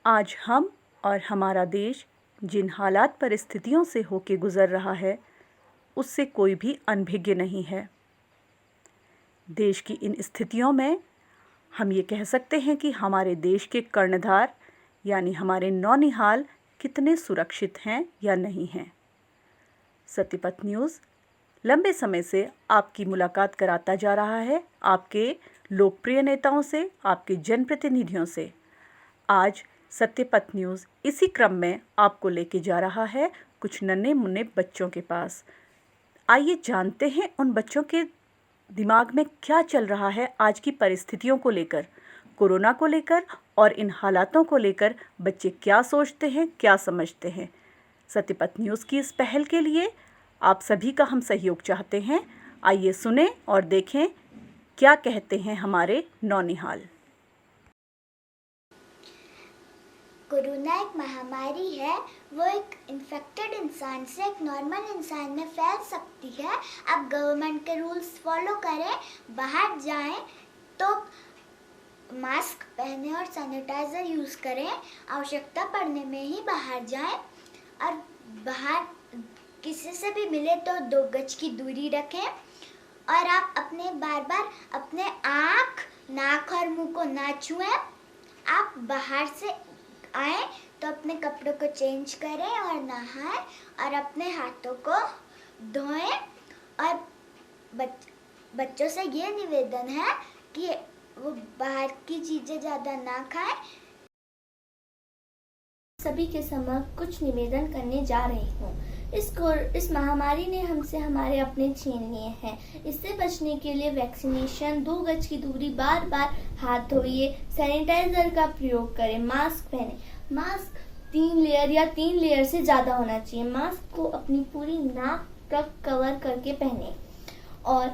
आज हम और हमारा देश जिन हालात परिस्थितियों से होके गुजर रहा है, उससे कोई भी अनभिज्ञ नहीं है। देश की इन स्थितियों में हम ये कह सकते हैं कि हमारे देश के कर्णधार यानी हमारे नौनिहाल कितने सुरक्षित हैं या नहीं हैं। सत्यपथ न्यूज़ लंबे समय से आपकी मुलाकात कराता जा रहा है आपके लोकप्रिय नेताओं से, आपके जनप्रतिनिधियों से। आज सत्यपथ न्यूज़ इसी क्रम में आपको लेके जा रहा है कुछ नन्हे मुन्ने बच्चों के पास। आइए जानते हैं उन बच्चों के दिमाग में क्या चल रहा है आज की परिस्थितियों को लेकर, कोरोना को लेकर और इन हालातों को लेकर बच्चे क्या सोचते हैं, क्या समझते हैं। सत्यपथ न्यूज़ की इस पहल के लिए आप सभी का हम सहयोग चाहते हैं। आइए सुने और देखें क्या कहते हैं हमारे नौनिहाल। कोरोना एक महामारी है, वो एक इन्फेक्टेड इंसान से एक नॉर्मल इंसान में फैल सकती है। आप गवर्नमेंट के रूल्स फॉलो करें, बाहर जाएं तो मास्क पहने और सैनिटाइज़र यूज़ करें। आवश्यकता पड़ने में ही बाहर जाएं और बाहर किसी से भी मिले तो 2 गज की दूरी रखें। और आप बार बार अपने आँख, नाक और मुंह को ना छुएं। आप बाहर से आए तो अपने कपड़ों को चेंज करें और नहाएं और अपने हाथों को धोएं। और बच्चों से ये निवेदन है कि वो बाहर की चीज़ें ज़्यादा ना खाएं। सभी के समक्ष कुछ निवेदन करने जा रही हूँ। इस महामारी ने हमसे हमारे अपने छीन लिए हैं। इससे बचने के लिए वैक्सीनेशन, 2 गज की दूरी, बार बार हाथ धोइए, सैनिटाइजर का प्रयोग करें, मास्क पहने। मास्क 3 लेयर या 3 लेयर से ज़्यादा होना चाहिए। मास्क को अपनी पूरी नाक तक कवर करके पहने और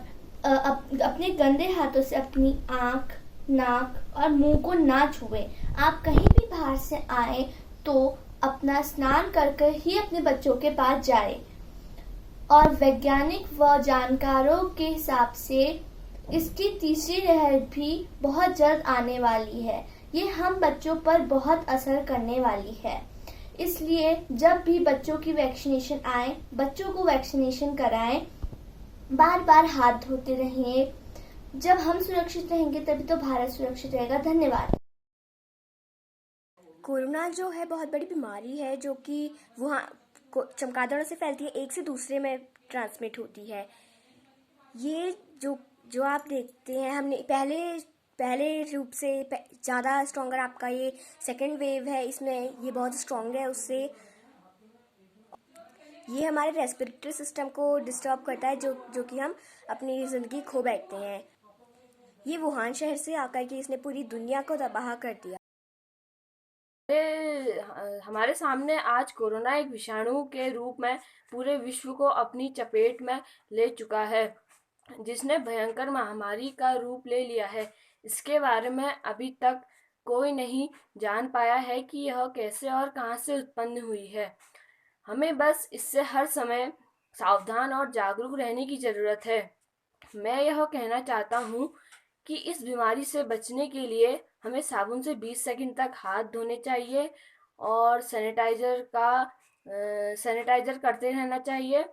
अपने गंदे हाथों से अपनी आँख, नाक और मुंह को ना छुएं। आप कहीं भी बाहर से आए तो अपना स्नान कर ही अपने बच्चों के पास जाए। और वैज्ञानिक व जानकारों के हिसाब से इसकी तीसरी लहर भी बहुत जल्द आने वाली है। ये हम बच्चों पर बहुत असर करने वाली है। इसलिए जब भी बच्चों की वैक्सीनेशन आए, बच्चों को वैक्सीनेशन कराएं, बार बार हाथ धोते रहिए। जब हम सुरक्षित रहेंगे तभी तो भारत सुरक्षित रहेगा। धन्यवाद। कोरोना जो है बहुत बड़ी बीमारी है जो कि वहाँ चमगादड़ों से फैलती है, एक से दूसरे में ट्रांसमिट होती है। ये जो आप देखते हैं, हमने पहले रूप से ज़्यादा स्ट्रॉन्गर आपका ये सेकेंड वेव है, इसमें ये बहुत स्ट्रॉन्ग है। उससे ये हमारे रेस्पिरेटरी सिस्टम को डिस्टर्ब करता है जो कि हम अपनी ज़िंदगी खो बैठते हैं। ये वुहान शहर से आकर के इसने पूरी दुनिया को तबाह कर दिया। हमारे सामने आज कोरोना एक विषाणु के रूप में पूरे विश्व को अपनी चपेट में ले चुका है, जिसने भयंकर महामारी का रूप ले लिया है। इसके बारे में अभी तक कोई नहीं जान पाया है कि यह कैसे और कहां से उत्पन्न हुई है। हमें बस इससे हर समय सावधान और जागरूक रहने की ज़रूरत है। मैं यह कहना चाहता हूँ कि इस बीमारी से बचने के लिए हमें साबुन से 20 सेकंड तक हाथ धोने चाहिए और सैनिटाइजर करते रहना चाहिए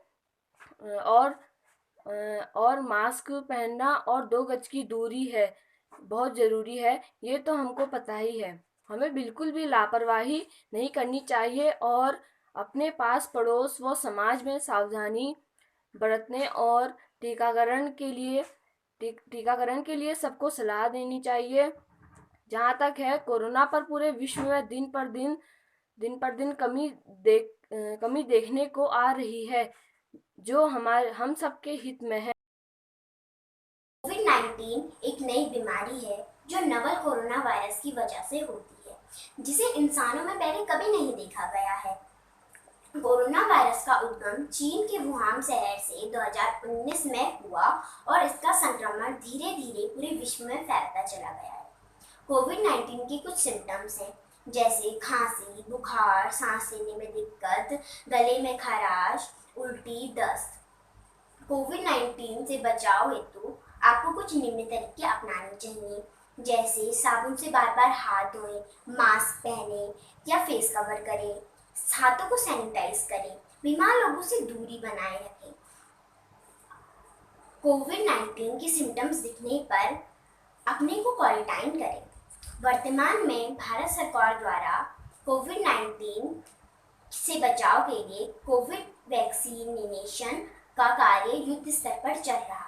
और मास्क पहनना और 2 गज की दूरी है बहुत ज़रूरी है। ये तो हमको पता ही है। हमें बिल्कुल भी लापरवाही नहीं करनी चाहिए और अपने पास पड़ोस व समाज में सावधानी बरतने और टीकाकरण के लिए सबको सलाह देनी चाहिए। जहाँ तक है कोरोना पर पूरे विश्व में दिन पर दिन कमी देखने को आ रही है, जो हम सबके हित में है। कोविड-19 एक नई बीमारी है जो नवल कोरोना वायरस की वजह से होती है, जिसे इंसानों में पहले कभी नहीं देखा गया है। कोरोना वायरस का उद्गम चीन के वुहान शहर से 2019 में हुआ और इसका संक्रमण धीरे धीरे पूरे विश्व में फैलता चला गया है। कोविड-19 के कुछ सिम्टम्स हैं, जैसे खांसी, बुखार, सांस लेने में दिक्कत, गले में खराश, उल्टी, दस्त। कोविड-19 से बचाव हेतु आपको कुछ निम्न तरीके अपनाने चाहिए। जैसे साबुन से बार बार हाथ धोएं, मास्क पहने या फेस कवर करें, हाथों को सैनिटाइज करें, बीमार लोगों से दूरी बनाए रखें। कोविड-19 के सिम्टम्स दिखने पर अपने को क्वारंटाइन करें। वर्तमान में भारत सरकार द्वारा कोविड-19 से बचाव के लिए कोविड वैक्सीनेशन का कार्य युद्ध स्तर पर चल रहा है।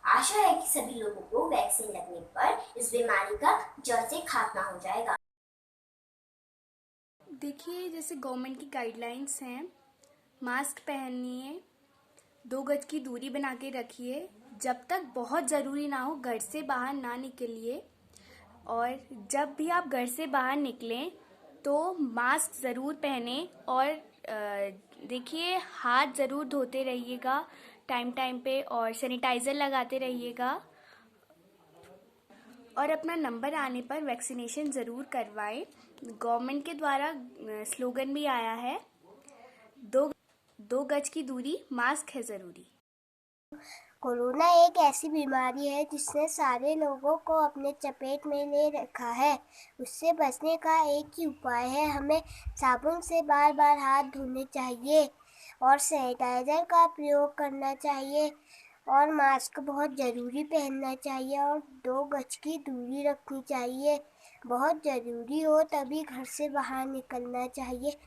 आशा है कि सभी लोगों को वैक्सीन लगने पर इस बीमारी का जड़ से खात्मा हो जाएगा। देखिए, जैसे गवर्नमेंट की गाइडलाइंस हैं, मास्क पहनिए, 2 गज की दूरी बना के रखिए, जब तक बहुत ज़रूरी ना हो घर से बाहर ना निकलिए, और जब भी आप घर से बाहर निकलें तो मास्क ज़रूर पहने, और देखिए हाथ ज़रूर धोते रहिएगा टाइम टाइम पे, और सैनिटाइज़र लगाते रहिएगा, और अपना नंबर आने पर वैक्सीनेशन ज़रूर करवाएं। गवर्नमेंट के द्वारा स्लोगन भी आया है, 2 गज की दूरी, मास्क है ज़रूरी। कोरोना एक ऐसी बीमारी है जिसने सारे लोगों को अपने चपेट में ले रखा है। उससे बचने का एक ही उपाय है, हमें साबुन से बार बार हाथ धोने चाहिए और सैनिटाइज़र का प्रयोग करना चाहिए और मास्क बहुत ज़रूरी पहनना चाहिए और 2 गज की दूरी रखनी चाहिए। बहुत ज़रूरी हो तभी घर से बाहर निकलना चाहिए।